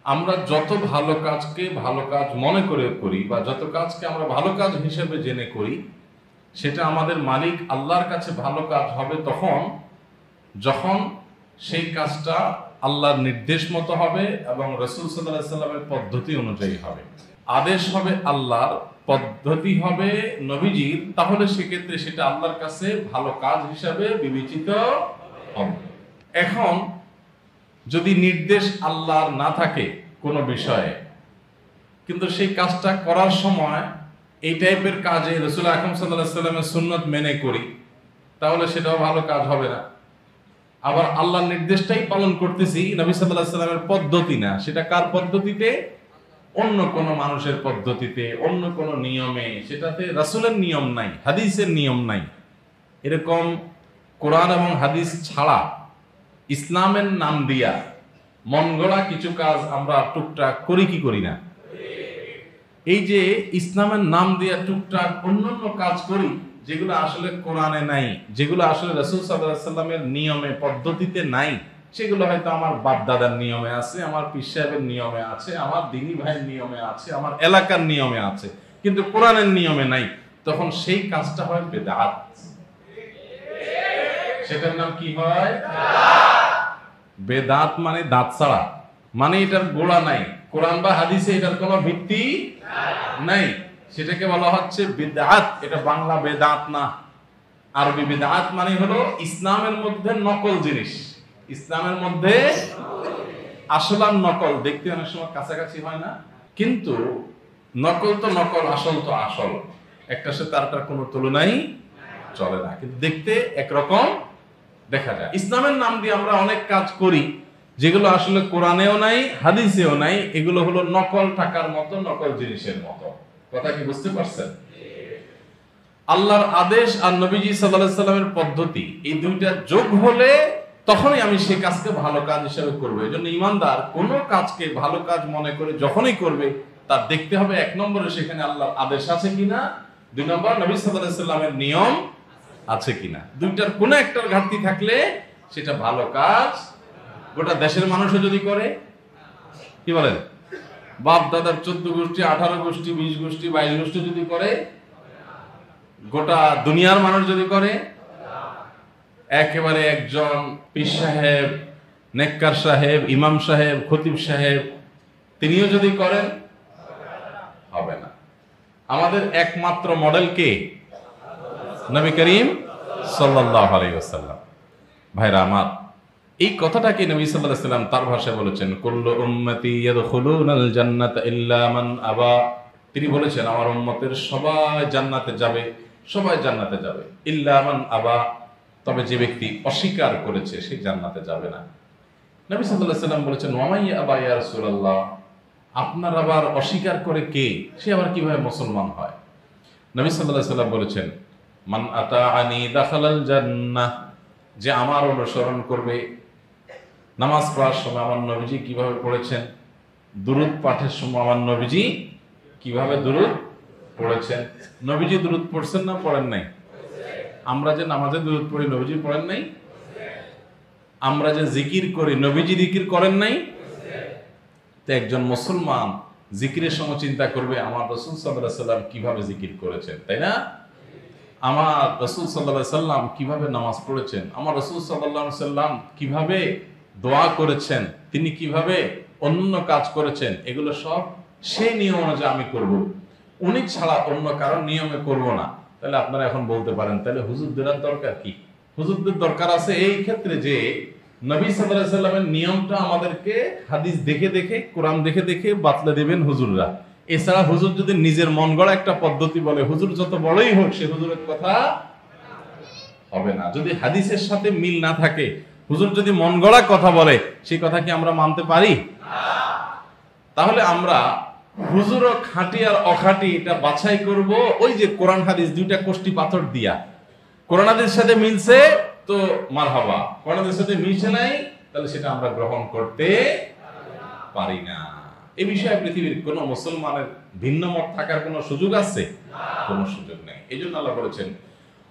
আমরা যত ভালো কাজকে ভালো কাজ মনে করে করি বা যত কাজকে আমরা ভালো কাজ হিসেবে জেনে করি, সেটা আমাদের মালিক আল্লাহর কাছে ভালো কাজ হবে যখন সেই কাজটা আল্লাহর নির্দেশ মতো হবে এবং রাসূল সাল্লাল্লাহু আলাইহি সাল্লামের পদ্ধতি অনুযায়ী হবে। আদেশ হবে আল্লাহর, পদ্ধতি হবে নবীজির, তাহলে সেক্ষেত্রে সেটা আল্লাহর কাছে ভালো কাজ হিসাবে বিবেচিত হবে। এখন যদি নির্দেশ আল্লাহর না থাকে কোনো বিষয়ে, কিন্তু সেই কাজটা করার সময় এই টাইপের কাজে রাসূল আকরাম সাল্লাল্লাহু আলাইহি সাল্লামের সুন্নাত মেনে করি, তাহলে সেটাও ভালো কাজ হবে না। আবার আল্লাহর নির্দেশটাই পালন করতেছি, নবী সাল্লাল্লাহু আলাইহি সাল্লামের পদ্ধতি না, সেটা কার পদ্ধতিতে? অন্য কোন মানুষের পদ্ধতিতে, অন্য কোন নিয়মে, সেটাতে রাসূলের নিয়ম নাই, হাদিসের নিয়ম নাই। এরকম কোরআন এবং হাদিস ছাড়া ইসলামের নাম দিয়া মন গড়া কিছু কাজ আমরা টুকটাক করি কি করি না? এই যে ইসলামের নাম দিয়া টুকটাক অন্যান্য কাজ করি, যেগুলো আসলে কোরআনে নাই, যেগুলো আসলে রাসূল সাল্লাল্লাহু আলাইহি সাল্লামের নিয়মে পদ্ধতিতে নাই, সেগুলো হয়তো আমার বাপ দাদার নিয়মে আছে, আমার পীর সাহেবের নিয়মে আছে, আমার দিনী ভাইয়ের নিয়মে আছে, আমার এলাকার নিয়মে আছে, কিন্তু কোরআনের নিয়মে নাই, তখন সেই কাজটা হয় বেদাত। সেটার নাম কি হয়? বেদাত মানে দাঁত ছাড়া, মানে এটার গোড়া নাই, কোরআন বা হাদিসে এটার কোনো ভিত্তি নাই, সেটাকে বলা হচ্ছে বিদআত। এটা বাংলা বেদাত না, আরবি বিদআত মানে হলো ইসলামের মধ্যে নকল জিনিস। ইসলামের মধ্যে আসল আর নকল দেখতে অনেক সময় কাছাকাছি হয় না, কিন্তু নকল তো নকল, আসল তো আসল, একটার সাথে আরেকটার কোনো তুলনাই চলে না, কিন্তু দেখতে একরকম দেখা যায়। ইসলামের নাম দিয়ে আমরা অনেক কাজ করি যেগুলো আসলে কোরআনেও নাই, হাদিসেও নাই, এগুলো হলো নকল টাকার মতো, নকল জিনিসের মতো। কথা কি বুঝতে পারছেন? আল্লাহর আদেশ আর নবীজি সাল্লাল্লাহু আলাইহি সাল্লামের পদ্ধতি, এই দুইটা যোগ হলে তখনই আমি সেই কাজকে ভালো কাজ হিসেবে করবো। এই জন্য ইমানদার কোনো কাজকে ভালো কাজ মনে করে যখনই করবে, তার দেখতে হবে এক নম্বরে সেখানে আল্লাহর আদেশ আছে কিনা, দুই নম্বর নবী সাল্লাল্লাহু আলাইহি সাল্লামের নিয়ম আছে কিনা। দুইটার কোনো একটার ঘাটতি থাকলে সেটা ভালো কাজ। গোটা দেশের মানুষও যদি করে, কি বলেন, বাপ দাদার 14 গোষ্ঠী, 18 গোষ্ঠী, 20 গোষ্ঠী, 22 গোষ্ঠী যদি করে, গোটা দুনিয়ার মানুষ যদি করে, একেবারে একজন পীর সাহেব, নেককার সাহেব, ইমাম সাহেব, খতিব সাহেব তিনিও যদি করেন, হবে না। আমাদের একমাত্র মডেল কে? নবী করিম সাল্লাল্লাহু আলাইহি ওয়াসাল্লাম। ভাইরা আমার, এই কথাটাকে নবী সাল্লাল্লাহু আলাইহি ওয়াসাল্লাম তার ভাষায় বলেছেন, কুল্লু উম্মতি ইয়াদখুলুনাল জান্নাতা ইল্লা মান আবা। তিনি বলেছেন আমার উম্মতের সবাই জান্নাতে যাবে, সবাই জান্নাতে যাবে, ইল্লা মান আবা, তবে যে ব্যক্তি অস্বীকার করেছে সে জান্নাতে যাবে না। নবী সাল্লাল্লাহু আলাইহি ওয়াসাল্লাম বলেছেন, ওয়া মান ইয়াবা ইয়া রাসূলুল্লাহ, আপনার আবার অস্বীকার করে কে? সে আবার কিভাবে মুসলমান হয়? নবী সাল্লাল্লাহু আলাইহি ওয়াসাল্লাম বলেছেন, মান আতাআনি দাখালাল জান্নাহ, যে আমার অনুসরণ করবে। নামাজ পড়ার সময় আমার নবীজি কিভাবে পড়েছেন, দুরূদ পাঠের সময় আমার নবীজি কিভাবে দুরূদ পড়েছেন। নবীজি দুরূদ পড়ছেন না পড়েন নাই? আমরা যে নামাজে দুরূদ পড়ি, নবীজি পড়েন নাই? আমরা যে জিকির করি, নবীজি জিকির করেন নাই? তো একজন মুসলমান জিকিরের সময় চিন্তা করবে আমার রাসূল সাল্লাল্লাহু আলাইহি সাল্লাম কিভাবে জিকির করেছেন, তাই না? আমার রাসূল সাল্লাল্লাহু আলাইহি সাল্লাম কিভাবে নামাজ পড়েছেন, আমার রাসূল সাল্লাল্লাহু আলাইহি সাল্লাম কিভাবে দোয়া করেছেন, তিনি কিভাবে অন্য কাজ করেছেন, এগুলো সব সেই নিয়ম অনুযায়ী আমি করব, উনি ছাড়া অন্য কারণ নিয়মে করব না। তাহলে আপনারা এখন বলতে পারেন, তাহলে হুজুরদের দরকার কি? হুজুরদের দরকার আছে এই ক্ষেত্রে যে নবী সাল্লাল্লাহু আলাইহি সাল্লামের নিয়মটা আমাদেরকে হাদিস দেখে দেখে, কোরআন দেখে দেখে বাতলে দেবেন হুজুররা। এছাড়া হুজুর যদি নিজের মন গড়া একটা পদ্ধতি বলে, হুজুর যত বড়ই হোক, সে হুজুরের কথা হবে না। যদি হাদিসের সাথে মিল না থাকে, হুজুর যদি মন গড়া কথা বলে, সেই কথা কি আমরা মানতে পারি? তাহলে আমরা হুজুর ও খাঁটি আর অখাঁটি এটা বাছাই করব ওই যে কোরআন হাদিস দুইটা কোষ্টি পাথর দিয়া। কোরআন হাদিসের সাথে মিলছে তো মারহাবা, কোরআন হাদিসের সাথে মিলছে নাই, তাহলে সেটা আমরা গ্রহণ করতে পারি না। এই বিষয়ে পৃথিবীর কোন মুসলমানের ভিন্ন মত থাকার কোন সুযোগ আছে? কোনো সুযোগ নেই। এই জন্য আল্লাহ বলেছেন,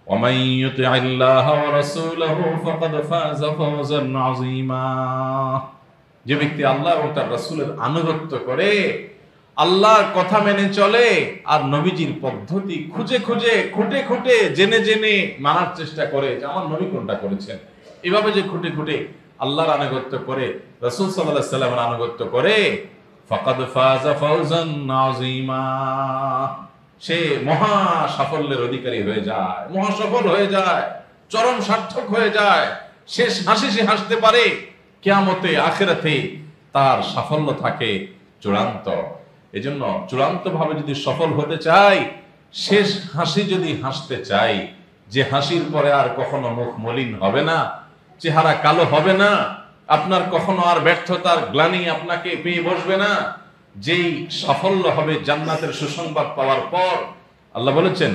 ওয়ামান ইউতি'আল্লাহা ওয়া রাসূলাহু ফাকাদ ফাযা ফাওজান আযীমা। যে ব্যক্তি আল্লাহ এবং তার রাসূলের আনুগত্য করে, আল্লাহর কথা মেনে চলে, আর নবীজির পদ্ধতি খুঁজে খুঁজে খুঁটে খুঁটে জেনে জেনে মানার চেষ্টা করে যে আমার নবী কোনটা করেছেন, এভাবে যে খুঁটে খুঁটে আল্লাহর আনুগত্য করে, রাসূল সাল্লাল্লাহু আলাইহি সাল্লামের আনুগত্য করে, ফাকাদ ফাযা ফাওজান আযীমা, সে মহা সাফল্যের অধিকারী হয়ে যায়, মহা সফল হয়ে যায়, চরম সার্থক হয়ে যায়, শেষ হাসি সে হাসতে পারে, কিয়ামতে আখিরাতে তার সাফল্য থাকে চূড়ান্ত। এজন্য চূড়ান্ত ভাবে যদি সফল হতে চাই, শেষ হাসি যদি হাসতে চাই, যে হাসির পরে আর কখনো মুখ মলিন হবে না, চেহারা কালো হবে না, আপনার কখনো আর ব্যর্থতার গ্লানি আপনাকে পেয়ে বসবে না, যেই সাফল্য হবে জান্নাতের সুসংবাদ পাওয়ার পর। আল্লাহ বলেছেন,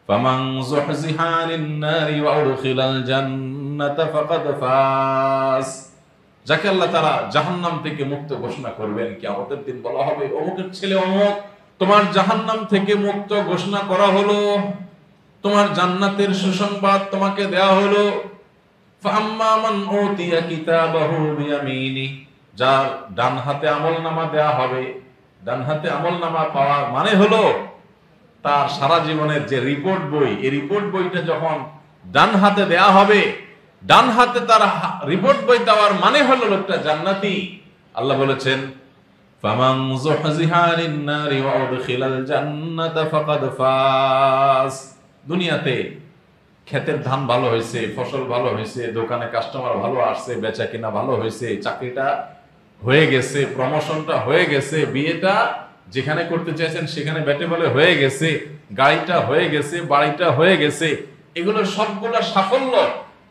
ফামান যুহজিহা আনিন নারি ওয়া উদখিলাল জান্নাতা ফাকাদ ফাজ, যাকে আল্লাহ তাআলা জাহান্নাম থেকে মুক্ত ঘোষণা করবেন, কিয়ামতের দিন বলা হবে, অমুকের ছেলে অমুক, তোমার জাহান্নাম থেকে মুক্ত ঘোষণা করা হলো, তোমার জান্নাতের সুসংবাদ তোমাকে দেয়া হলো। ফাআম্মা মান উতিয়া কিতাবাহু বিয়ামিনি, যার ডান হাতে আমলনামা দেয়া হবে, ডান হাতে আমলনামা পাওয়ার মানে হলো তার সারা জীবনের যে রিপোর্ট বই, এই রিপোর্ট বইটা যখন ডান হাতে দেয়া হবে, ডান হাতে তার রিপোর্ট বই দেওয়ার মানে হলো লোকটা জান্নাতি। আল্লাহ বলেছেন, ফামান যুহজিহা আনিন নারি ওয়া উদখিলাল জান্নাতা ফাকাদ ফাজ, দুনিয়াতে ক্ষেতের ধান ভালো হয়েছে, ফসল ভালো হয়েছে, দোকানে কাস্টমার ভালো আসছে, বেচা কিনা ভালো হয়েছে, চাকরিটা হয়ে গেছে, প্রমোশনটা হয়ে গেছে, বিয়েটা যেখানে করতে চাইছেন সেখানে বেটে বলে হয়ে গেছে, গাড়িটা হয়ে গেছে, বাড়িটা হয়ে গেছে, এগুলো সবগুলো সাফল্য।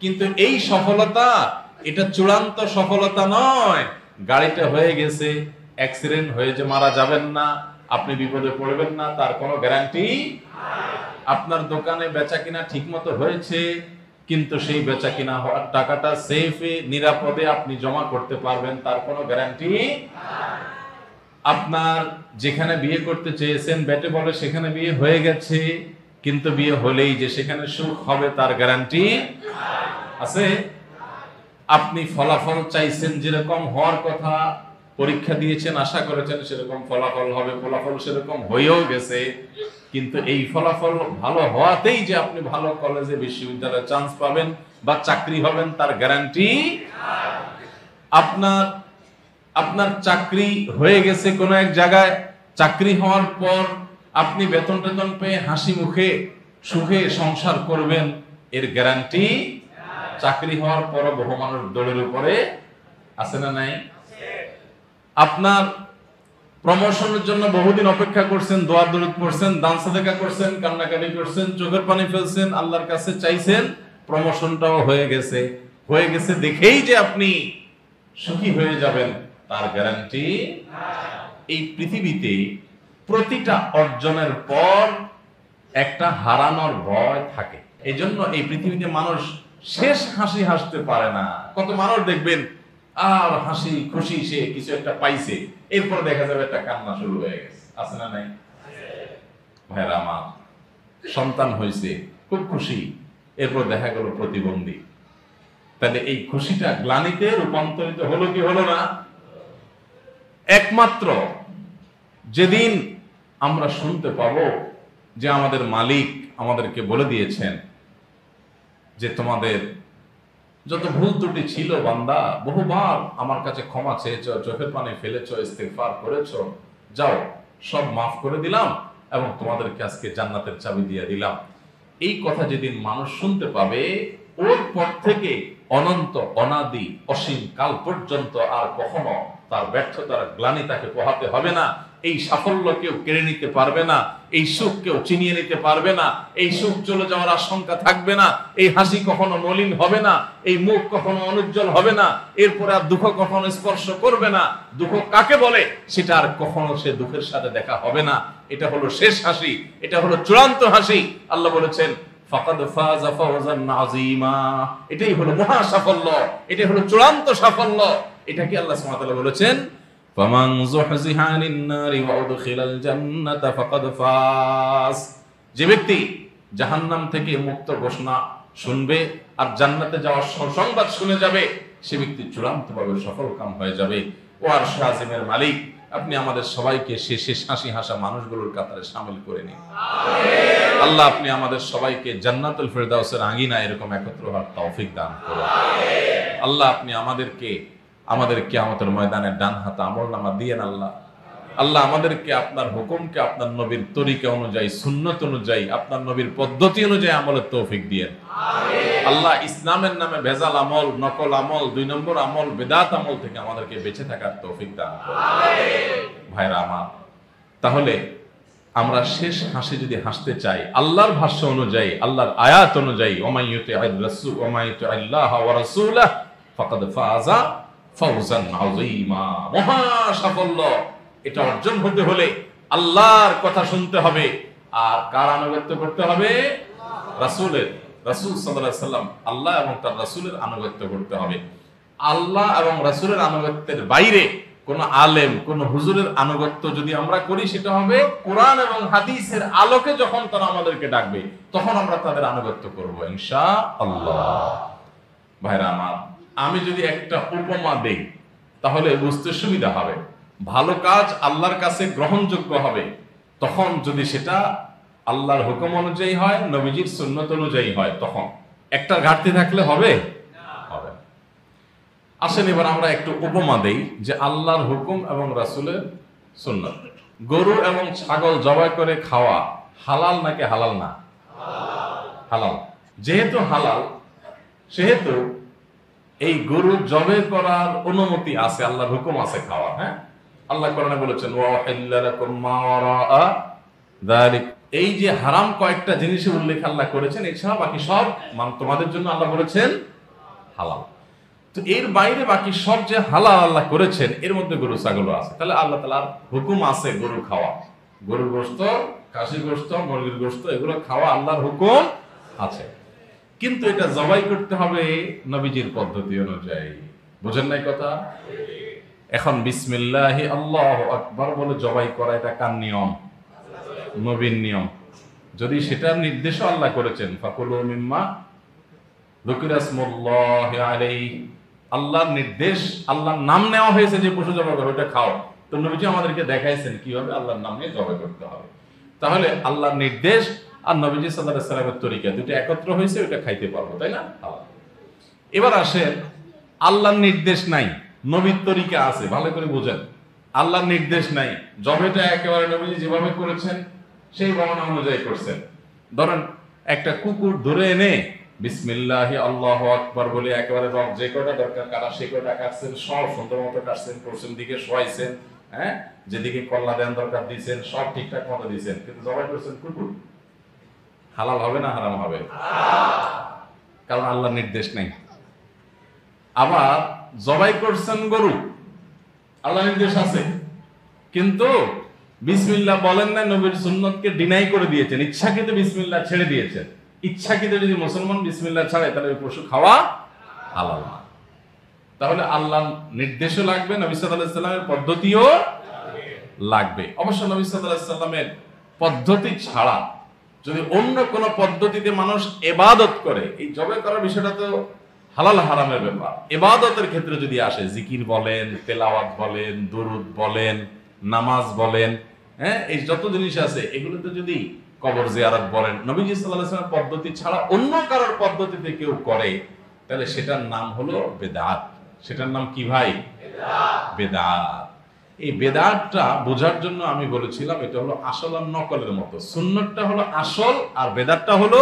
কিন্তু এই সফলতা এটা চূড়ান্ত সফলতা নয়। গাড়িটা হয়ে গেছে, অ্যাক্সিডেন্ট হয়ে যে মারা যাবেন না, আপনি বিপদে পড়বেন না, তার কোনো গ্যারান্টি। আপনার দোকানে বেচা কিনা ঠিক মতো হয়েছে, কিন্তু সেই বেচা কিনা হওয়ার টাকাটা সেফে নিরাপদে আপনি জমা করতে পারবেন, তার কোনো গ্যারান্টি। আপনার যেখানে বিয়ে করতে চেয়েছেন বেটে বলে সেখানে বিয়ে হয়ে গেছে, কিন্তু বিয়ে হলেই যে সেখানে সুখ হবে তার গ্যারান্টি আছে। আপনি ফলাফল চাইছেন যেরকম হওয়ার কথা, পরীক্ষা দিয়েছেন, আশা করেছেন সেরকম ফলাফল হবে, ফলাফল সেরকম হয়েও গেছে, কিন্তু এই ফলাফল ভালো হওয়াতেই যে আপনি ভালো কলেজে বিশ্ববিদ্যালয়ে চান্স পাবেন বা চাকরি হবেন তার গ্যারান্টি। আপনার চাকরি হয়ে গেছে কোনো এক জায়গায়, চাকরি হওয়ার পর আপনি বেতন টেতন পেয়ে হাসি মুখে সুখে সংসার করবেন, এর গ্যারান্টি। চাকরি হওয়ার পর বহু মানুষ দৌড়ের উপরে আছে না নাই? আপনার প্রমোশনের জন্য বহুদিন অপেক্ষা করছেন, দোয়া দরুদ পড়ছেন, দান সাদেকা করছেন, কান্নাকাটি করছেন, চোখের পানি ফেলছেন, আল্লাহর কাছে চাইছেন, প্রমোশনটাও হয়ে গেছে। হয়ে গেছে দেখেই যে আপনি সুখী হয়ে যাবেন তার গ্যারান্টি। এই পৃথিবীতে প্রতিটা অর্জনের পর একটা হারানোর ভয় থাকে। এই জন্য এই পৃথিবীতে মানুষ শেষ হাসি হাসতে পারে না। কত মানুষ দেখবেন আর হাসি খুশি, সে কিছু একটা পাইছে, এরপর দেখা যাবে একটা কান্না শুরু হয়ে গেছে, আছে না নাই? ভাইরা আমার, সন্তান হয়েছে, খুব খুশি, এরপর দেখা গেল প্রতিবন্ধী, তাহলে এই খুশিটা গ্লানিতে রূপান্তরিত হলো কি হলো না? একমাত্র যেদিন আমরা শুনতে পাবো যে আমাদের মালিক আমাদেরকে বলে দিয়েছেন যে তোমাদের যত ভুল ত্রুটি ছিল বান্দা, বহুবার আমার কাছে ক্ষমা চেয়েছো, চোখের পানি ফেলেছো, ইস্তিগফার করেছো, যাও সব মাফ করে দিলাম এবং তোমাদেরকে আজকে জান্নাতের চাবি দিয়ে দিলাম। এই কথা যেদিন মানুষ শুনতে পাবে, ওর পর থেকে অনন্ত অনাদি অসীম কাল পর্যন্ত আর কখনো তার ব্যর্থতার গ্লানি তাকে পোহাতে হবে না। এই সাফল্য কেউ কেড়ে নিতে পারবে না, এই সুখ কেউ চিনিয়ে নিতে পারবে না, এই সুখ চলে যাওয়ার আশঙ্কা থাকবে না, এই হাসি কখনো মলিন হবে না, এই মুখ কখনো অনুজ্জ্বল হবে না, এরপরে আর দুঃখ কখনো স্পর্শ করবে না। দুঃখ কাকে বলে সেটা আর কখনো সে দুঃখের সাথে দেখা হবে না। এটা হলো শেষ হাসি, এটা হলো চূড়ান্ত হাসি। আল্লাহ বলেছেন, ফাকাদ ফাযা ফাওজান আযীমা, এটাই হলো মহা সাফল্য, এটাই হলো চূড়ান্ত সাফল্য। এটা কি আল্লাহ সুবহানাহু ওয়া তাআলা বলেছেন, ফামান যুহজিহা আনিন নারি ওয়া উদখিলাল জান্নাতা ফাকাদ ফাজ, যে ব্যক্তি জাহান্নাম থেকে মুক্ত ঘোষণা শুনবে আর জান্নাতে যাওয়ার সংবাদ শুনে যাবে, সে ব্যক্তি চূড়ান্তভাবে সফল কাম হয়ে যাবে। ও আরশ আজিমের মালিক, আপনি আমাদের সবাইকে শেষ হাসি হাসা মানুষগুলোর কাতারে শামিল করে নিন। আল্লাহ, আপনি আমাদের সবাইকে জান্নাতুল ফেরদাউসের আঙিনায় এরকম একত্র হওয়ার তৌফিক দান করুন। আল্লাহ, আপনি আমাদের কিয়ামতের ময়দানে ডান হাতে আমলনামা দিয়েন। আল্লাহ, আমাদেরকে আপনার হুকুমকে আপনার নবীর তরিকা অনুযায়ী, সুন্নত অনুযায়ী, আপনার নবীর পদ্ধতি অনুযায়ী আমলের তৌফিক দিয়েন। আল্লাহ, ইসলামের নামে ভেজাল আমল, নকল আমল, 2 নম্বর আমল, বেদাত আমল থেকে আমাদেরকে বেঁচে থাকার তৌফিক দান করুন। ভাইরা আমার, তাহলে আমরা শেষ হাসি যদি হাসতে চাই আল্লাহর ভাষ্য অনুযায়ী, আল্লাহর আয়াত অনুযায়ী, ওমাইয়ুতি'আর রাসূল ওমাইয়ুতি'আল্লাহ ওয়া রাসূলাহু ফাকাদ ফাযা ফাওজান আযীমা। মহা সাফল্য এটা অর্জন হতে হলে আল্লাহর কথা শুনতে হবে। আর কার আনুগত্য করতে হবে? রাসূল সাল্লাল্লাহু আলাইহি সাল্লাম, আল্লাহ এবং তার রাসূলের আনুগত্য করতে হবে। আল্লাহ এবং রাসূলের আনুগত্যের বাইরে কোন আলেম, কোন হুজুরের আনুগত্য যদি আমরা করি, সেটা হবে কোরআন এবং হাদিসের আলোকে। যখন তারা আমাদেরকে ডাকবে, তখন আমরা তাদের আনুগত্য করব ইনশাআল্লাহ। ভাইরা আমার, আমি যদি একটা উপমা দেই তাহলে বুঝতে সুবিধা হবে। ভালো কাজ আল্লাহর কাছে গ্রহণযোগ্য হবে তখন যদি সেটা আল্লাহর হুকুম অনুযায়ী হয়, নবীজির সুন্নত অনুযায়ী হয়। তখন একটা ঘাটতি থাকলে হবে? আসেন এবার আমরা একটু উপমা দেই যে আল্লাহর হুকুম এবং রাসূলের সুন্নত। গরু এবং ছাগল জবাই করে খাওয়া হালাল নাকি হালাল না? হালাল। যেহেতু হালাল, সেহেতু এই গরু জবাই করার অনুমতি আছে, আল্লাহর হুকুম আছে খাওয়া। হ্যাঁ, আল্লাহ কোরআনে বলেছেন ওয়া হিল্লা লাকুম মা ওয়ারাআ যালিক। এই যে হারাম কয়েকটা জিনিসের উল্লেখ আল্লাহ করেছেন, এছাড়া বাকি সব তোমাদের জন্য আল্লাহ বলেছেন হালাল। তো এর বাইরে বাকি সব যে হালাল আল্লাহ করেছেন, এর মধ্যে গরু ছাগলও আছে। তাহলে আল্লাহ তাআলার হুকুম আছে গরু খাওয়া, গরুর গোশত, খাসির গোশত, মুরগির গোশত, এগুলো খাওয়া আল্লাহর হুকুম আছে। কিন্তু এটা জবাই করতে হবে নবীজির পদ্ধতি অনুযায়ী। বুঝেন নাই কথা? এখন বিসমিল্লাহি আল্লাহু আকবার বলে জবাই করা, এটা কার নিয়ম? নবীর নিয়ম। যদি সেটার নির্দেশ আল্লাহ করেছেন ফাকুলু মিম্মা যুকিরা ইসমুল্লাহি আলাইহি, আল্লাহর নির্দেশ, আল্লাহর নাম নেওয়া হয়েছে যে পশু জবাই করো, ওটা খাও। তো নবীজি আমাদেরকে দেখাইছেন কিভাবে আল্লাহর নাম নিয়ে জবাই করতে হবে। তাহলে আল্লাহর নির্দেশ আর নবীজি সাল্লাল্লাহু আলাইহি সাল্লামের তরিকা দুটো একত্র হয়েছে, ওটা খাইতে পারবো, তাই না? এবার আসেন, আল্লাহর নির্দেশ নাই, নবীর তরিকা আছে। ভালো করে বুঝেন, আল্লাহর নির্দেশ নাই, জবাইটা একেবারে নবীজি যেভাবে করেছেন সেই বর্ণনা অনুযায়ী করছেন। ধরেন একটা কুকুর ধরে এনে বিসমিল্লাহি আল্লাহু আকবার বলে একেবারে রক যে কয়টা দরকার কাটা সে কয়টা কাটছেন, সব সুন্দর মতো কাটছেন, পশ্চিম দিকে শোয়াইছেন, হ্যাঁ, যেদিকে কল্লা দেন দরকার দিয়েছেন, সব ঠিকঠাক মতো দিয়েছেন, কিন্তু জবাই করছেন কুকুর। হালাল হবে না হারাম হবে? কারণ আল্লাহর নির্দেশ নেই। আবার জবাই করছেন গরু, আল্লাহর নির্দেশ আছে, কিন্তু বিসমিল্লাহ বলেন না, নবীর সুন্নতকে ডিনাই করে দিয়েছেন, ইচ্ছাকৃত বিসমিল্লাহ ছেড়ে দিয়েছেন। ইচ্ছাকৃত যদি মুসলমান বিসমিল্লাহ ছাড়ে তাহলে ওই পশু খাওয়া হালাল না। তাহলে আল্লাহর নির্দেশও লাগবে, নবী সাল্লাল্লাহু আলাইহি সাল্লামের পদ্ধতিও লাগবে। অবশ্য নবী সাল্লাল্লাহু আলাইহি সাল্লামের পদ্ধতি ছাড়া যদি অন্য কোন পদ্ধতিতে মানুষ ইবাদত করে, এই জবাই করার বিষয়টা তো হালাল হারামের ব্যাপার। ইবাদতের ক্ষেত্রে যদি আসে, জিকির বলেন, তেলাওয়াত বলেন, দুরুদ বলেন, নামাজ বলেন, হ্যাঁ, এই যত জিনিস আছে এগুলোতে যদি কবর জিয়ারত বলেন, নবীজি সাল্লাল্লাহু আলাইহি ওয়াসাল্লামের পদ্ধতি ছাড়া অন্য কারোর পদ্ধতিতে কেউ করে, তাহলে সেটার নাম হলো বেদাত। সেটার নাম কি ভাই? বেদাত। এই বেদাতটা বোঝার জন্য আমি বলেছিলাম এটা হলো আসল আর নকলের মতো। সুন্নতটা হলো আসল আর বেদাতটা হলো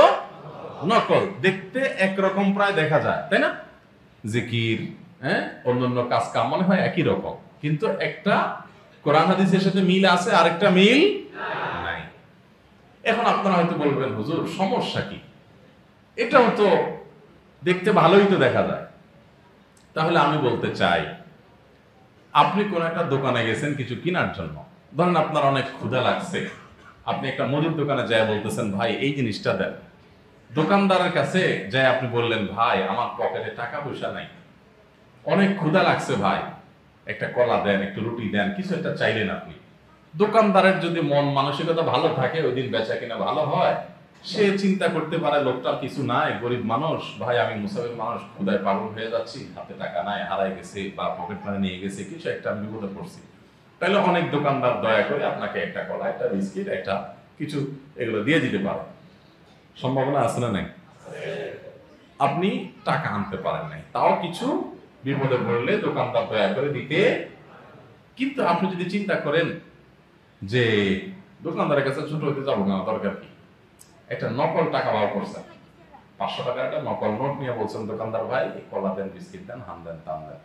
নকল। দেখতে একরকম প্রায় দেখা যায়, তাই না? জিকির, হ্যাঁ, অন্যান্য কাজ কাম মনে হয় একই রকম, কিন্তু একটা কোরআন হাদিসের সাথে মিল আছে, আরেকটা মিল নাই। এখন আপনারা হয়তো বলবেন, হুজুর সমস্যা কি? এটাও তো দেখতে ভালোই তো দেখা যায়। তাহলে আমি বলতে চাই, আপনি কোন একটা দোকানে গেছেন কিছু কেনার জন্য। ধরেন আপনার অনেক ক্ষুধা লাগছে, আপনি একটা মুদির দোকানে যায় বলতেছেন, ভাই এই জিনিসটা দেন। দোকানদারের কাছে যায় আপনি বললেন, ভাই আমার পকেটে টাকা পয়সা নাই, অনেক ক্ষুধা লাগছে ভাই, একটা কলা দেন, একটু রুটি দেন, কিছু একটা চাইলেন আপনি। দোকানদারের যদি মন মানসিকতা ভালো থাকে, ওই দিন বেচা কিনা ভালো হয়, সে চিন্তা করতে পারে লোকটার কিছু নাই, গরিব মানুষ, ভাই আমি মুসাফির মানুষ, ক্ষুধায় পাগল হয়ে যাচ্ছি, হাতে টাকা নাই, হারাই গেছে বা পকেট মানি নিয়ে গেছে, কিছু একটা আমি বিপদে পড়ছি। তাহলে অনেক দোকানদার দয়া করে আপনাকে একটা কলা, একটা বিস্কিট, একটা কিছু এগুলো দিয়ে দিতে পারে। সম্ভাবনা আছে না নাই? আপনি টাকা আনতে পারেন নাই, তাও কিছু বিপদে পড়লে দোকানদার দয়া করে দিতে। কিন্তু আপনি যদি চিন্তা করেন যে দোকানদারের কাছে ছোট হতে যাবো না, দরকার কি, একটা নকল টাকা বার করছেন, 500 টাকার একটা নকল নোট নিয়ে বলছেন দোকানদার ভাই কলা দেন, বিস্কিট দেন, হান দেন, তান দেন।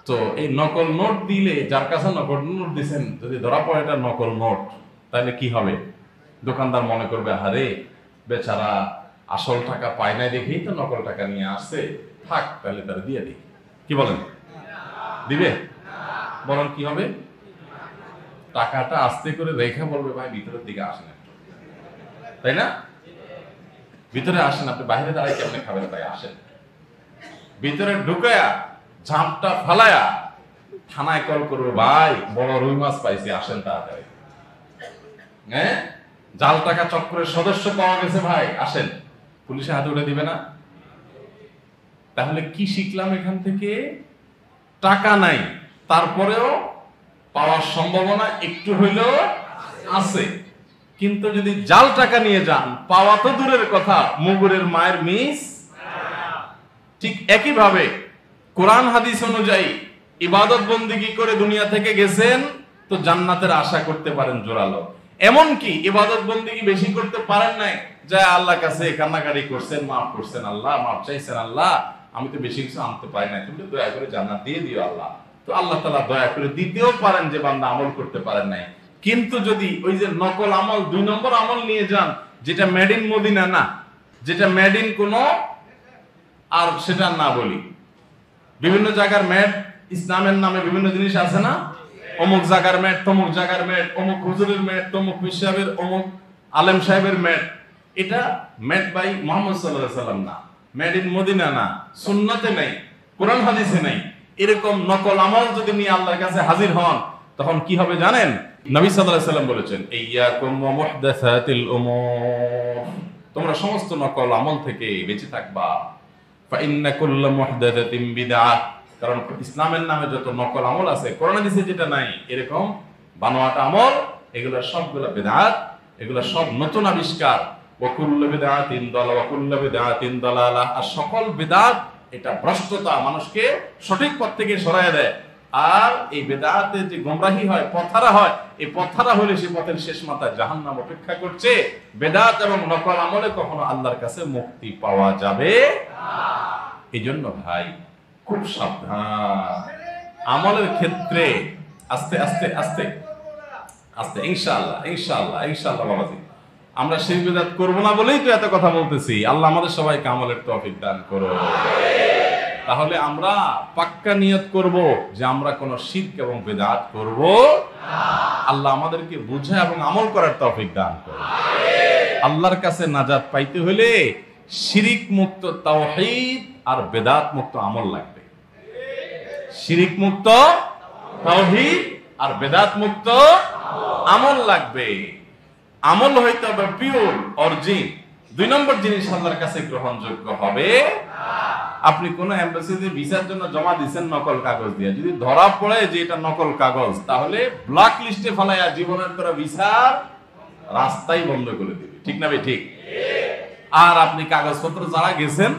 তো এই নকল নোট দিলে, যার কাছে নকল নোট দিচ্ছেন, যদি ধরা পড়ে এটা নকল নোট, তাহলে কি হবে? দোকানদার মনে করবে আরে বেচারা আসল টাকা পায় নাই দেখেই তো নকল টাকা নিয়ে আসছে, থাক তাহলে তারা দিয়ে দিই। কি বলেন? দিবে? বলেন কি হবে? টাকাটা আস্তে করে রেখে বলবে ভাই ভিতরের দিকে আসেন একটু, তাই না? ভিতরে আসেন, আপনি বাইরে দাঁড়াই কেমনে খাবেন? ভাই আসেন। ভিতরে ঢুকায়া ঝাঁপটা ফালায়া থানায় কল করবে, ভাই বড় রুই মাছ পাইছি, আসেন তাড়াতাড়ি। হ্যাঁ, জাল টাকা চক্রের সদস্য পাওয়া গেছে ভাই, আসেন। পুলিশে হাতে উঠে দিবে না? তাহলে কি শিখলাম এখান থেকে? টাকা নাই, তারপরেও পাওয়ার সম্ভাবনা একটু হইলেও আছে। কিন্তু যদি জাল টাকা নিয়ে যান, পাওয়া তো দূরের কথা, মুগুরের মায়ের মিস। ঠিক একই ভাবে কোরআন হাদিস অনুযায়ী ইবাদত বন্দেগী করে দুনিয়া থেকে গেছেন, তো জান্নাতের আশা করতে পারেন জোরালো। এমনকি ইবাদত বন্দেগী বেশি করতে পারেন নাই, যা আল্লাহর কাছে কান্নাকাটি করছেন, মাফ করছেন আল্লাহ, মাফ চাইছেন আল্লাহ, আমি তো বেশি কিছু আনতে পারি না, তুমি দয়া করে জান্নাত দিয়ে দিও আল্লাহ। তো আল্লাহ তাআলা দয়া করে দিতেও পারেন যে বান্দা আমল করতে পারেন নাই। কিন্তু যদি ওই যে নকল আমল, 2 নম্বর আমল নিয়ে যান, যেটা মেড ইন মদিনা না, যেটা মেড ইন কোন, আর সেটা না বলি, বিভিন্ন জায়গার মেড, ইসলামের নামে বিভিন্ন জিনিস আছে না, অমুক জায়গার মেড, তমুক জায়গার মেড, অমুক হুজুরের মেড, তমুক সাহেবের, অমুক আলেম সাহেবের মেড, এটা মেড বাই মুহাম্মদ সাল্লাল্লাহু আলাইহি ওয়াসাল্লাম না, মেড ইন মদিনা না, সুন্নাতে নাই, কোরআন হাদিসে নাই। এরকম নকল আমল যদি নিয়ে আল্লাহর কাছে হাজির হন, তখন কি হবে জানেন? নবী সাল্লাল্লাহু আলাইহি ওয়াসাল্লাম বলেছেন, ইয়্যাকুম ওয়া মুহদাসাতিল উমুর, তোমরা সমস্ত নকল আমল থেকে বেঁচে থাকবা। ফা ইন্না কুল্লা মুহদাসাতিন বিদআহ, কারণ ইসলামের নামে যত নকল আমল আছে, কোরআন হাদিসে যেটা নাই, এরকম বানোয়াট আমল, এগুলো সবগুলো বিদআত, এগুলো সব নতুন আবিষ্কার। ওয়া কুল্লু বিদআতিন দালালা ওয়া কুল্লু বিদআতিন দালালা, আর সকল বিদআত এটা ভ্রষ্টতা, মানুষকে সঠিক পথ থেকে সরায় দেয়। আর এই বেদাতে যে গোমরাহি হয়, পথহারা হয়, এই পথহারা হলে সে পথের শেষ মাথায় জাহান্নাম অপেক্ষা করছে। বেদাত এবং নকল আমলে কখনো আল্লাহর কাছে মুক্তি পাওয়া যাবে না। এই জন্য ভাই খুব সাবধান আমলের ক্ষেত্রে। আস্তে আস্তে আস্তে আস্তে ইনশাআল্লাহ ইনশাআল্লাহ ইনশাআল্লাহ বাবাজি, আমরা শিরক বিদআত করব না বলেই তো এত কথা বলতেছি। আল্লাহ আমাদের সবাইকে আমলের তৌফিক দান করুন। তাহলে আমরা পাক্কা নিয়ত করব যে আমরা কোন শিরক এবং বিদআত করব না। আল্লাহ আমাদেরকে বুঝা এবং আমল করার তৌফিক দান করুন। আল্লাহর কাছে নাজাত পাইতে হলে শিরক মুক্ত তাওহীদ আর বিদআত মুক্ত আমল লাগবে। শিরক মুক্ত তাওহীদ আর বিদআত মুক্ত আমল লাগবে। আমল হইতে হবে পিওর অরিজিন। 2 নম্বর জিনিস আল্লাহর কাছে গ্রহণযোগ্য হবে। আপনি কোন এমবাসিতে ভিসার জন্য জমা দিবেন নকল কাগজ দিয়ে, যদি ধরা পড়ে যে এটা নকল কাগজ, তাহলে ব্ল্যাক লিস্টে ফেলায়া জীবনের তোরা ভিসার রাস্তাই বন্ধ করে দিবে। ঠিক না ভাই? ঠিক। আর আপনি কাগজপত্র যারা গেছেন,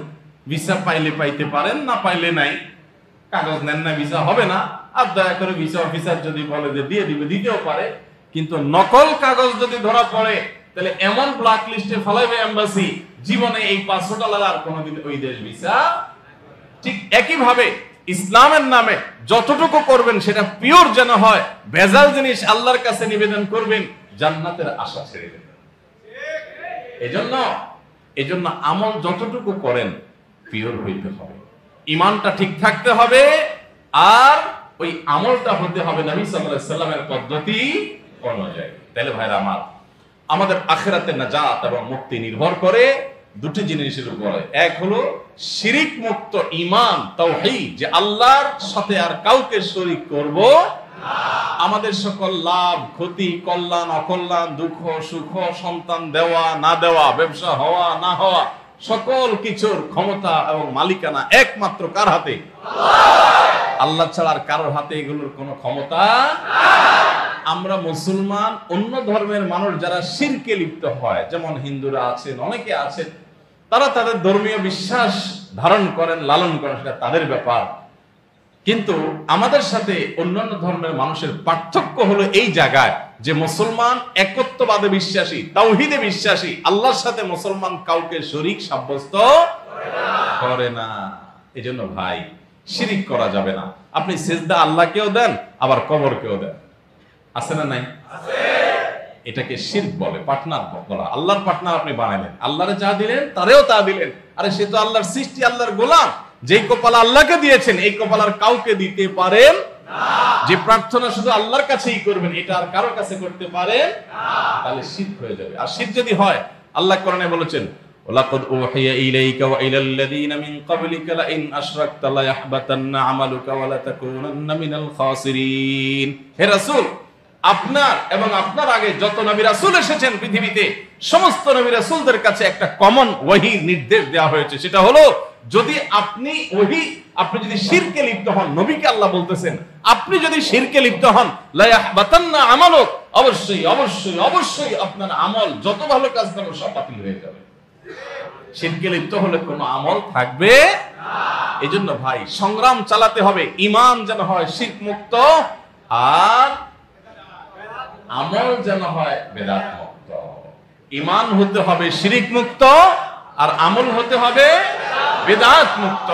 ভিসা পাইলে পাইতে পারেন, না পাইলে নাই, কাগজ নেন না, ভিসা হবে না। আর দয়া করে ভিসা অফিসার যদি বলে যে দিয়ে দিবে, দিতেও পারে। কিন্তু নকল কাগজ যদি ধরা পড়ে, তাহলে এমন ব্ল্যাক লিস্টে ফেলাইবে এমবাসি, জীবনে এই $500 আর কোনোদিন ওই দেশ ভিসা। ঠিক একই ভাবে ইসলামের নামে যতটুকু করবেন সেটা পিওর যেন হয়। ভেজাল জিনিস আল্লাহর কাছে নিবেদন করবেন, জান্নাতের আশা ছেড়ে দেবেন। এজন্য আমল যতটুকু করেন পিওর হইতে হবে, ঈমানটা ঠিক থাকতে হবে, আর ওই আমলটা হতে হবে নবী সাল্লাল্লাহু আলাইহি ওয়াসাল্লামের পদ্ধতি অনুযায়ী। তাহলে ভাইরা আমার, আমাদের আখিরাতের নাজাত এবং মুক্তি নির্ভর করে 2টি জিনিসের উপরে। এক হলো শিরিক মুক্ত ঈমান তাওহীদ, যে আল্লাহর সাথে আর কাউকে শরীক করব না। আমাদের সকল লাভ, ক্ষতি, কল্যাণ, অকল্যাণ, দুঃখ, সুখ, সন্তান দেওয়া না দেওয়া, ব্যবসা হওয়া না হওয়া, সকল কিছুর ক্ষমতা এবং মালিকানা একমাত্র কার হাতে? আল্লাহ ছাড়া আর কারোর হাতে এগুলোর কোনো ক্ষমতা। আমরা মুসলমান, অন্য ধর্মের মানুষ যারা শিরকে লিপ্ত হয়, যেমন হিন্দুরা আছেন, অনেকে আছেন, তারা তাদের ধর্মীয় বিশ্বাস ধারণ করেন, লালন করেন, সেটা তাদের ব্যাপার। কিন্তু আমাদের সাথে অন্যান্য ধর্মের মানুষের পার্থক্য হলো এই জায়গায় যে মুসলমান একত্ববাদে বিশ্বাসী, তাওহীদে বিশ্বাসী। আল্লাহর সাথে মুসলমান কাউকে শরীক সাব্যস্ত করে না। এজন্য ভাই, শিরিক করা যাবে না। আপনি সিজদা আল্লাহকেও দেন, আবার কবরকেও দেন, আছে না নাই? এটাকে শিরক বলে, পার্টনার বলা। আল্লাহর পার্টনার আপনি বানাইলেন, আল্লাহরে যা দিলেন তারেও তা দিলেন। আরে সে তো আল্লাহর সৃষ্টি, আল্লাহর গোলাম। যেই কপাল আল্লাহকে দিয়েছেন, এই কপাল আর কাউকে দিতে পারেন না। যে প্রার্থনা শুধু আল্লাহর কাছেই করবেন, এটা আর কারোর কাছে করতে পারেন না, তাহলে শিরক হয়ে যাবে। আর শিরক যদি হয়, আল্লাহ কোরআনে বলেছেন, ওয়ালাকাদ উহিয়া ইলাইকা ওয়া ইলাল লাযিনা মিন ক্বাবলিকা লা ইন আশরাকতা লা ইয়াহবাতান্না আমালুকা ওয়া লা তাকুনান্না মিনাল খাসিরিন। হে রাসূল, আপনার এবং আপনার আগে যত নবী রাসূল এসেছেন পৃথিবীতে, সমস্ত নবী রাসূলদের কাছে একটা কমন ওহী নির্দেশ দেওয়া হয়েছে। সেটা হলো, যদি আপনি যদি শিরকে লিপ্ত হন, নবীকে আল্লাহ বলতেছেন, আপনি যদি শিরকে লিপ্ত হন, লা ইয়াহবাতান্না আমালুক, অবশ্যই অবশ্যই অবশ্যই আপনার আমল, যত ভালো কাজ করেন সব বাতিল হয়ে যাবে। শিরকে লিপ্ত হলে কোনো আমল থাকবে না। এজন্য ভাই, সংগ্রাম চালাতে হবে, ঈমান যেন হয় শিরক মুক্ত, আর আমল যেন হয় বেদাত মুক্ত। ঈমান হতে হবে শিরক মুক্ত, আর আমল হতে হবে বেদাত মুক্ত।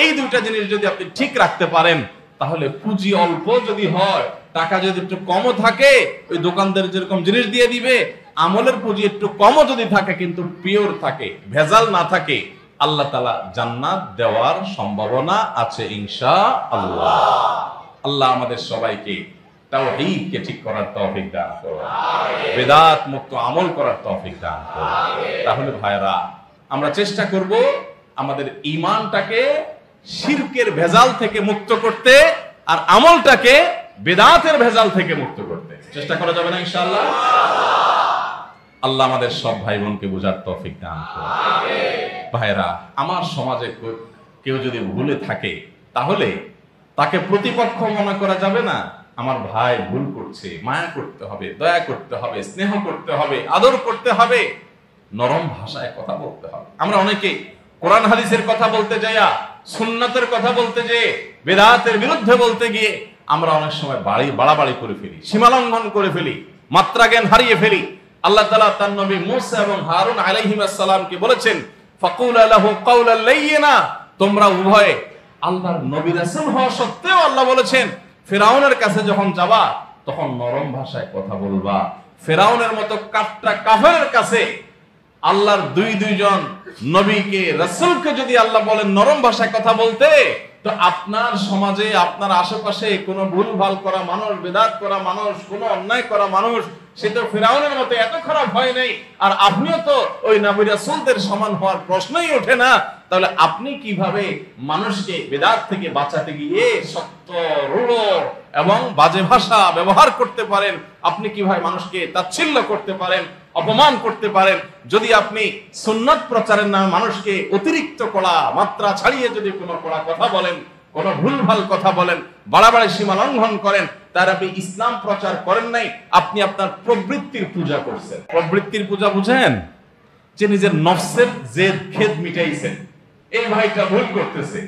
এই দুইটা জিনিস যদি আপনি ঠিক রাখতে পারেন, তাহলে পুঁজি অল্প যদি হয়, টাকা যদি একটু কমও থাকে, ওই দোকানদার যেরকম জিনিস দিয়ে দিবে, আমলের পুঁজি একটু কমও যদি থাকে, কিন্তু পিওর থাকে, ভেজাল না থাকে, আল্লাহ তাআলা জান্নাত দেওয়ার সম্ভাবনা আছে ইনশাআল্লাহ। আল্লাহ আমাদের সবাইকে তাওহীদকে ঠিক করার তৌফিক দান করুন, বেদাত মুক্ত আমল করার তৌফিক দান করুন। তাহলে ভাইরা, আমরা চেষ্টা করব আমাদের ঈমানটাকে শিরকের ভেজাল থেকে মুক্ত করতে, আর আমলটাকে বেদাতের ভেজাল থেকে মুক্ত করতে চেষ্টা করা যাবে না ইনশাআল্লাহ? আল্লাহ আমাদের সব ভাই বোনকে বোঝার তৌফিক দান করুন। ভাইরা, আমার সমাজে কেউ যদি ভুলে থাকে, তাহলে তাকে প্রতিপক্ষ মনে করা যাবে না। আমার ভাই ভুল করছে, মায়া করতে হবে, দয়া করতে হবে, স্নেহ করতে হবে, আদর করতে হবে, নরম ভাষায় কথা বলতে হবে। আমরা অনেকে কোরআন হাদিসের কথা বলতে যাইয়া, সুন্নাতের কথা বলতে যেয়ে, বেদাতের বিরুদ্ধে বলতে গিয়ে আমরা অনেক সময় বাড়াবাড়ি করে ফেলি, সীমালঙ্ঘন করে ফেলি, মাত্রা জ্ঞান হারিয়ে ফেলি। আল্লাহ তাআলা তার নবী মূসা এবং হারুন আলাইহিস সালামকে বলেছেন, ফাকুলা লাহু কাওলাল লাইয়িনা। তোমরা উভয়ে আল্লাহর নবী রাসূল হওয়া সত্ত্বেও আল্লাহ বলেছেন, ফিরাউনের কাছে যখন যাবা, তখন নরম ভাষায় কথা বলবা। ফিরাউনের মতো কাফটা কাফেরের কাছে আল্লাহর দুইজন নবীকে, রাসূলকে যদি আল্লাহ বলেন নরম ভাষায় কথা বলতে, তো আপনার সমাজে, আপনার আশেপাশে কোনো ভুলভাল করা মানুষ, বেদাত করা মানুষ, কোনো অন্যায় করা মানুষ, সে তো ফিরাউনের মতো এত খারাপ হয় নাই, আর আপনিও তো ওই নবী রাসূলদের সমান হওয়ার প্রশ্নই ওঠে না। তাহলে আপনি কিভাবে মানুষকে বেদাত থেকে বাঁচাতে গিয়ে সত্য, রূঢ় এবং বাজে ভাষা ব্যবহার করতে পারেন? আপনি কিভাবে মানুষকে তাচ্ছিল্য করতে পারেন, অপমান করতে পারেন? যদি আপনি সুন্নাত প্রচারের নামে মানুষকে অতিরিক্ত কড়া, মাত্রা ছাড়িয়ে যদি কোনো কড়া কথা বলেন, কোনো ভুলভাল কথা বলেন, বাড়াবাড়ি সীমা লঙ্ঘন করেন, তার আপনি ইসলাম প্রচার করেন নাই, আপনি আপনার প্রবৃত্তির পূজা করছেন। প্রবৃত্তির পূজা বুঝেন? যে নিজের নফসের জেদ খেদ মিটাইছেন। এই ভাইটা ভুল করতেছে,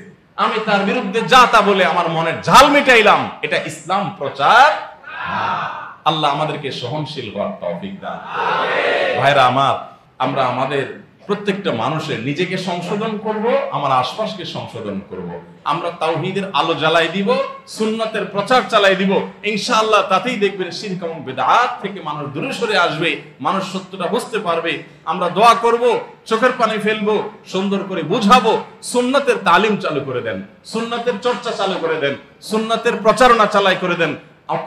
আমি তার বিরুদ্ধে যা তা বলে আমার মনের ঝাল মিটাইলাম, এটা ইসলাম প্রচার না। আল্লাহ আমাদেরকে সহনশীল হওয়ার তৌফিক দান করুন। ভাইরা আমার, আমরা আমাদের প্রত্যেকটা মানুষের নিজেকে সংশোধন করব, আমার আশপাশকে সংশোধন করব। আমরা তাওহীদের আলো জ্বালাই দিব, সুন্নাতের প্রচার চালাই দিব, ইনশাআল্লাহ তাতেই দেখবেন শিরক এবং বিদআত থেকে মানুষ দূরে সরে আসবে, মানুষ সত্যটা বুঝতে পারবে। আমরা দোয়া করব, চোখের পানি ফেলবো, সুন্দর করে বুঝাবো, সুন্নাতের তালিম চালু করে দেন, সুন্নাতের চর্চা চালু করে দেন, সুন্নাতের প্রচারণা চালাই করে দেন।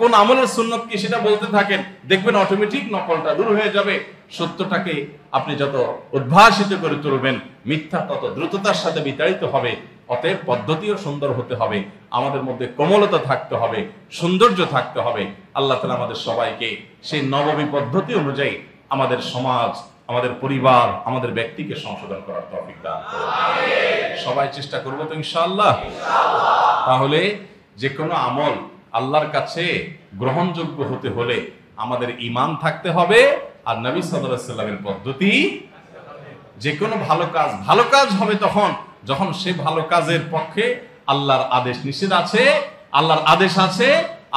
কোন আমলের সুন্নত কি সেটা বলতে থাকেন, দেখবেন অটোমেটিক নকলটা দূর হয়ে যাবে। সত্যটাকে আপনি যত উদ্ভাসিত করে তুলবেন, মিথ্যা তত দ্রুততার সাথে বিতাড়িত হবে। অতএব পদ্ধতিও সুন্দর হতে হবে, আমাদের মধ্যে কোমলতা থাকতে হবে, সৌন্দর্য থাকতে হবে। আল্লাহ তাআলা আমাদের সবাইকে সেই নববী পদ্ধতি অনুযায়ী আমাদের সমাজ, আমাদের পরিবার, আমাদের ব্যক্তিকে সংশোধন করার তৌফিক দান করুন। সবাই চেষ্টা করবো তো ইনশাআল্লাহ। তাহলে যে কোনো আমল আল্লাহর কাছে গ্রহণযোগ্য হতে হলে আমাদের ঈমান থাকতে হবে আর নবী সাল্লাল্লাহু আলাইহি ওয়াসাল্লামের পদ্ধতি। যে কোনো ভালো কাজ হবে তখন যখন সে ভালো কাজের পক্ষে আল্লাহর আদেশ নিষেধ আছে, আল্লাহর আদেশ আছে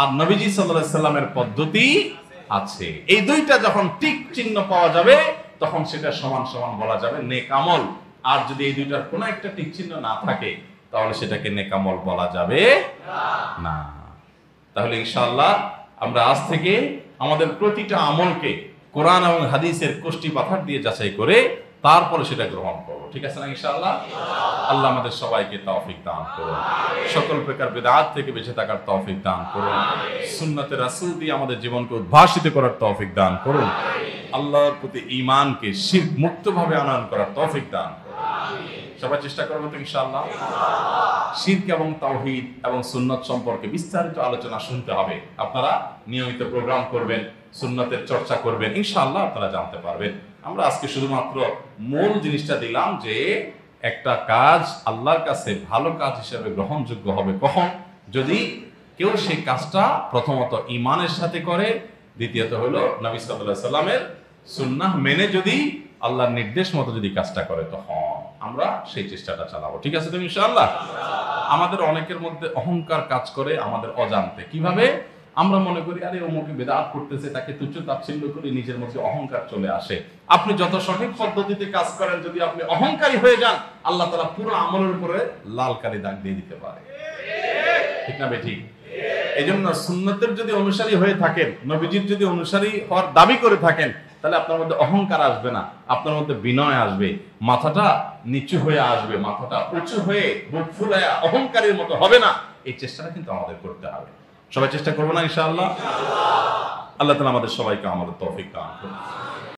আর নবীজি সাল্লাল্লাহু আলাইহি ওয়াসাল্লামের পদ্ধতি আছে। এই দুইটা যখন টিক চিহ্ন পাওয়া যাবে তখন সেটা সমান সমান বলা যাবে নেক আমল। আর যদি এই দুইটার কোনো একটা টিক চিহ্ন না থাকে তাহলে সেটাকে নেক আমল বলা যাবে না। তাহলে ইনশাআল্লাহ আমরা আজ থেকে আমাদের প্রতিটা আমলকে কোরআন এবং হাদিসের কোষ্ঠী পাথর দিয়ে যাচাই করে তারপরে সেটা গ্রহণ করবো, ঠিক আছে না ইনশাআল্লাহ? আল্লাহ আমাদের সবাইকে তৌফিক দান করুন, সকল প্রকার বিদআত থেকে বেঁচে থাকার তৌফিক দান করুন, সুন্নতে রাসূল দিয়ে আমাদের জীবনকে উদ্ভাসিত করার তৌফিক দান করুন, আল্লাহর প্রতি ঈমানকে শিরক মুক্তভাবে আনয়ন করার তৌফিক দান করুন। সবাই চেষ্টা করবো তো ইনশাআল্লাহ। শিরক এবং তাওহীদ এবং সুন্নাত সম্পর্কে বিস্তারিত আলোচনা শুনতে হবে। আপনারা নিয়মিত প্রোগ্রাম করবেন, সুন্নাতের চর্চা করবেন, ইনশাআল্লাহ আপনারা জানতে পারবেন। আমরা আজকে শুধুমাত্র মূল জিনিসটা দিলাম যে একটা কাজ আল্লাহর কাছে ভালো কাজ হিসেবে গ্রহণযোগ্য হবে কখন, যদি কেউ সেই কাজটা প্রথমত ঈমানের সাথে করে, দ্বিতীয়ত হলো নবী সাল্লাল্লাহু আলাইহি সাল্লামের সুন্নাহ মেনে যদি আল্লাহর নির্দেশ মতো যদি কাজটা করে তখন আমরা সেই চেষ্টাটা চালাবো, ঠিক আছে তো ইনশাআল্লাহ? আমাদের অনেকের মধ্যে অহংকার কাজ করে আমাদের অজান্তে। কিভাবে? আমরা মনে করি আরে অমুকে বিদআত করতেছে, তাকে তুচ্ছ তাচ্ছিল্য করে নিজের মধ্যে অহংকার চলে আসে। আপনি যত সঠিক পদ্ধতিতে কাজ করেন যদি আপনি অহংকারী হয়ে যান আল্লাহ তাআলা পুরো আমলের উপরে লাল কালি দাগ দিয়ে দিতে পারে, ঠিক না বেঠিক? এজন্য সুন্নতের যদি অনুসারী হয়ে থাকেন, নবীজির যদি অনুসারী হওয়ার দাবি করে থাকেন তাহলে আপনার মধ্যে অহংকার আসবে না, আপনার মধ্যে বিনয় আসবে, মাথাটা নিচু হয়ে আসবে, মাথাটা উঁচু হয়ে বুক ফুলায়া অহংকারের মতো হবে না। এই চেষ্টাটা কিন্তু আমাদের করতে হবে। সবাই চেষ্টা করবো না ইনশাআল্লাহ? আল্লাহ তাআলা আমাদের সবাইকে আমাদের তৌফিক দান করুন।